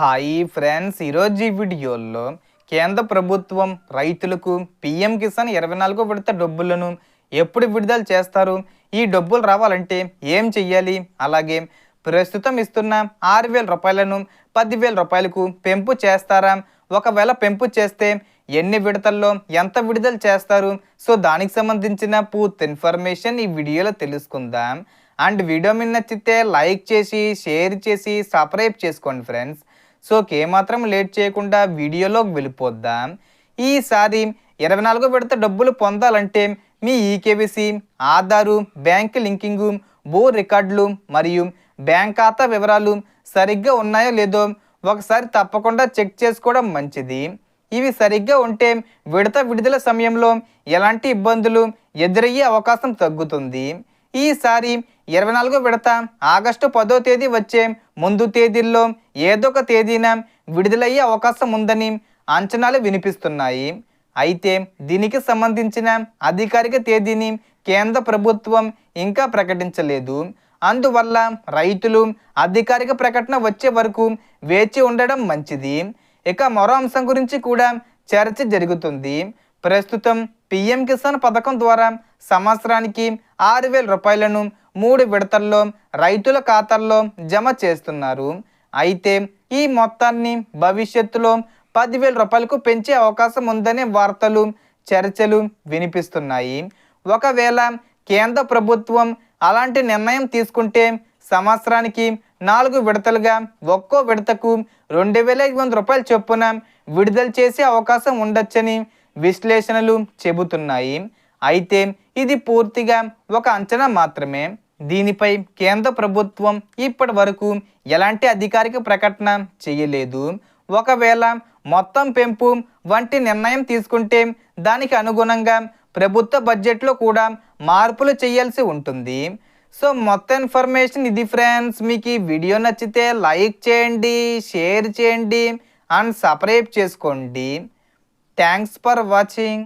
Hi friends, ఈరోజు ఈ వీడియోలో కేంద్ర ప్రభుత్వం రైతులకు పీఎం కిసాన్ 24వ విడత డబ్బులను ఎప్పుడు విడుదల చేస్తారు, ఈ డబ్బులు రావాలంటే ఏం చెయ్యాలి, అలాగే ప్రస్తుతం ఇస్తున్న 6,000 రూపాయలను 10,000 రూపాయలకు పెంపు చేస్తారా, ఒకవేళ పెంపు చేస్తే ఎన్ని విడతల్లో ఎంత విడుదల చేస్తారు, సో దానికి సంబంధించిన పూర్తి ఇన్ఫర్మేషన్ ఈ వీడియోలో తెలుసుకుందాం. అండ్ వీడియో మీద నచ్చితే లైక్ చేసి షేర్ చేసి సబ్స్క్రైబ్ చేసుకోండి ఫ్రెండ్స్. సో ఏమాత్రం లేట్ చేయకుండా వీడియోలోకి వెళ్ళిపోద్దాం. ఈసారి 24వ విడత డబ్బులు పొందాలంటే మీ ఈకేవైసీ, ఆధారు, బ్యాంక్ లింకింగు, భూ రికార్డులు మరియు బ్యాంక్ ఖాతా వివరాలు సరిగ్గా ఉన్నాయో లేదో ఒకసారి తప్పకుండా చెక్ చేసుకోవడం మంచిది. ఇవి సరిగ్గా ఉంటే విడుదల సమయంలో ఎలాంటి ఇబ్బందులు ఎదురయ్యే అవకాశం తగ్గుతుంది. ఈసారి 24వ విడత ఆగస్టు 10వ తేదీ వచ్చే ముందు తేదీల్లో ఏదో ఒక తేదీన విడుదలయ్యే అవకాశం ఉందని అంచనాలు వినిపిస్తున్నాయి. అయితే దీనికి సంబంధించిన అధికారిక తేదీని కేంద్ర ప్రభుత్వం ఇంకా ప్రకటించలేదు. అందువల్ల రైతులు అధికారిక ప్రకటన వచ్చే వరకు వేచి ఉండడం మంచిది. ఇక మరో అంశం గురించి కూడా చర్చ జరుగుతుంది. ప్రస్తుతం పీఎం కిసాన్ పథకం ద్వారా సంవత్సరానికి 6,000 రూపాయలను 3 విడతల్లో రైతుల ఖాతాల్లో జమ చేస్తున్నారు. అయితే ఈ మొత్తాన్ని భవిష్యత్తులో 10,000 రూపాయలకు పెంచే అవకాశం ఉందనే వార్తలు, చర్చలు వినిపిస్తున్నాయి. ఒకవేళ కేంద్ర ప్రభుత్వం అలాంటి నిర్ణయం తీసుకుంటే సంవత్సరానికి 4 విడతలుగా ఒక్కో విడతకు 2,500 రూపాయల చొప్పున విడుదల చేసే అవకాశం ఉండొచ్చని విశ్లేషణలు చెబుతున్నాయి. అయితే ఇది పూర్తిగా ఒక అంచనా మాత్రమే. దీనిపై కేంద్ర ప్రభుత్వం ఇప్పటి వరకు ఎలాంటి అధికారిక ప్రకటన చేయలేదు. ఒకవేళ మొత్తం పెంపు వంటి నిర్ణయం తీసుకుంటే దానికి అనుగుణంగా ప్రభుత్వ బడ్జెట్లో కూడా మార్పులు చేయాల్సి ఉంటుంది. సో మొత్తం ఇన్ఫర్మేషన్ ఇది ఫ్రెండ్స్. మీకు ఈ వీడియో నచ్చితే లైక్ చేయండి, షేర్ చేయండి అండ్ సబ్స్క్రైబ్ చేసుకోండి. Thanks for watching.